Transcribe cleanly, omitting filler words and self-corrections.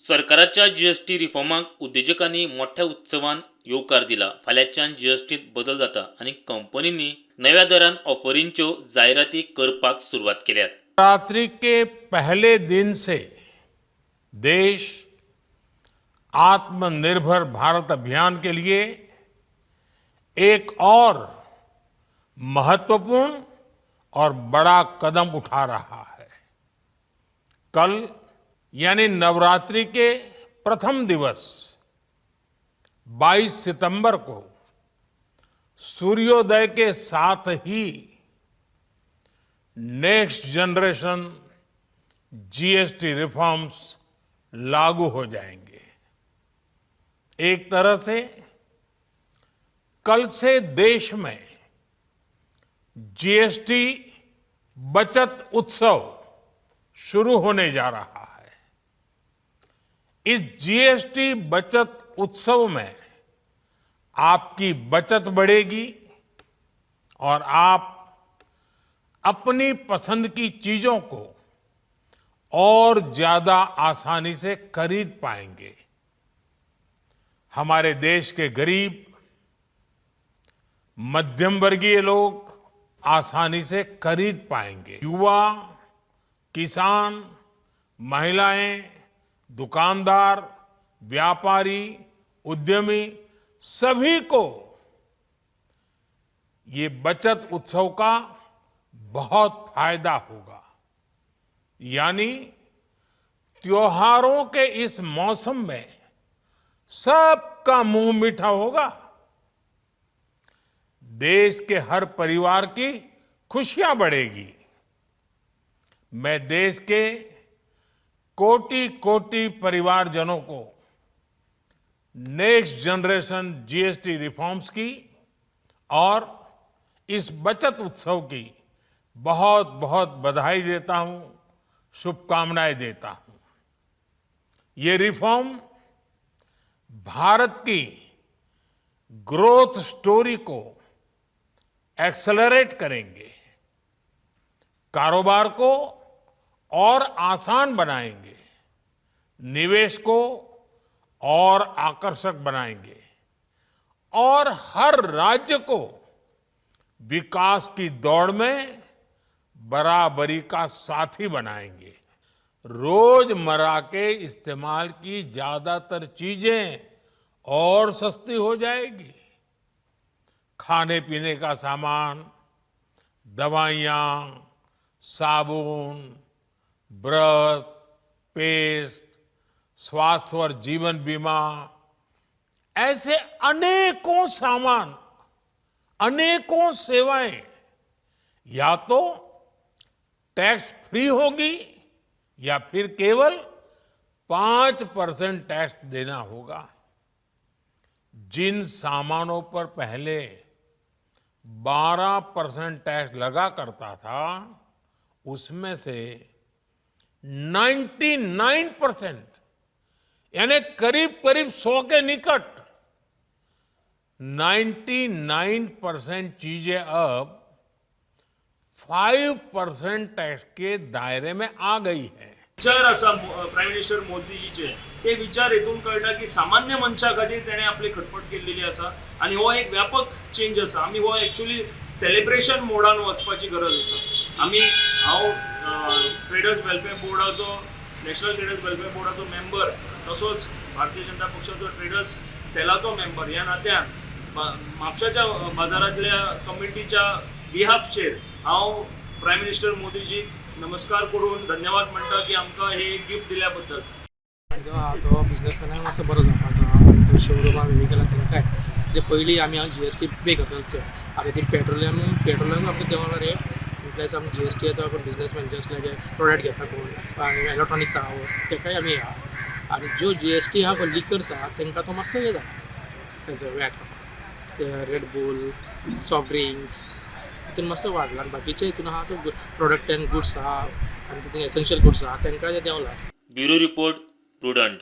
सरकाराच्या जीएसटी रिफॉर्माक उद्योजकांनी मोठ्या उत्सवान येवकार दिला. फाल्यांच्यान जीएसटीत बदल जाता आणि कंपनींनी नव्या दरान ऑफरींच्यो जायराती करपाक सुरवात केल्यात. नवरात्रि के पहले दिन से देश आत्मनिर्भर भारत अभियान के लिए एक और महत्वपूर्ण और बड़ा कदम उठा रहा है. कल यानी नवरात्रि के प्रथम दिवस 22 सितंबर को सूर्योदय के साथ ही नेक्स्ट जनरेशन जीएसटी रिफॉर्म्स लागू हो जाएंगे. एक तरह से कल से देश में जीएसटी बचत उत्सव शुरू होने जा रहा है. इस जीएसटी बचत उत्सव में आपकी बचत बढ़ेगी और आप अपनी पसंद की चीजों को और ज्यादा आसानी से खरीद पाएंगे. हमारे देश के गरीब, मध्यम वर्गीय लोग आसानी से खरीद पाएंगे. युवा, किसान, महिलाएं, दुकानदार, व्यापारी, उद्यमी सभी को ये बचत उत्सव का बहुत फायदा होगा. यानी त्योहारों के इस मौसम में सबका मुंह मीठा होगा. देश के हर परिवार की खुशियां बढ़ेगी. मैं देश के कोटि कोटि परिवारजनों को नेक्स्ट जनरेशन जीएसटी रिफॉर्म्स की और इस बचत उत्सव की बहुत बहुत बधाई देता हूं, शुभकामनाएं देता हूं. ये रिफॉर्म भारत की ग्रोथ स्टोरी को एक्सेलरेट करेंगे, कारोबार को और आसान बनाएंगे, निवेश को और आकर्षक बनाएंगे और हर राज्य को विकास की दौड़ में बराबरी का साथी बनाएंगे. रोजमर्रा के इस्तेमाल की ज्यादातर चीजें और सस्ती हो जाएगी. खाने पीने का सामान, दवाइयाँ, साबुन, ब्रश, पेस्ट, स्वास्थ्य और जीवन बीमा, ऐसे अनेकों सामान, अनेकों सेवाएं या तो टैक्स फ्री होगी या फिर केवल 5% टैक्स देना होगा. जिन सामानों पर पहले 12% टैक्स लगा करता था, उसमें से 99% यानी करीब करीब 100 के निकट 99% चीजें अब 5% टैक्स के दायरे में आ गई है. विचार असा प्राईम मिनिस्टर मोदीजीचे ते विचार हेतून कळटा की सामान्य मनशा खातीर तेणें आपली खटपट केल्ली आसा आणि हो एक व्यापक चेंज आसा. आमी हो एक्चुअली सेलिब्रेशन मोडान वचपाची गरज आसा. हांव ट्रेडर्स वेलफेअर बोर्डाचो, नॅशनल ट्रेडर्स वेलफेअर बोर्डाचो मेंबर, तसोच भारतीय जनता पक्षाचो ट्रेडर्स सेलाचो मेंबर ह्या नात्यान म्हापशाच्या बाजारांतल्या कमिटीच्या बिहाफचेर हांव प्राईम मिनिस्टर मोदीजीक नमस्कार करून धन्यवाद म्हणटा की आमकां हे गिफ्ट दिल्या बद्दल. तो बिझनेसमॅनाक मातसो बरो जावपाचो. शोरूमान हें केला तेंकाय म्हणजे पयलीं आमी जीएसटी पे करताले. आतां ती पेट्रोलाक आमकां देंवला रे प्लस आमी जीएसटी येता पण बिझनेसमॅन जस्ट लायक प्रोडक्ट घेता कोण इलेक्ट्रॉनिक्स आहा तेकाय आमी हा. आनी ज्यो जीएसटी आहा पळय लिकर्स आहा तेंकां तो मातसो हे जाला as a what. Red Bull, soft drinks तितून मातसो वाडला. आनी बाकीचे हितून आहा तो प्रोडक्ट एंड गुड्स आहा आनी तितून एसेन्शियल गुड्स आहा तेंकां देंवला. Bureau report, prudent.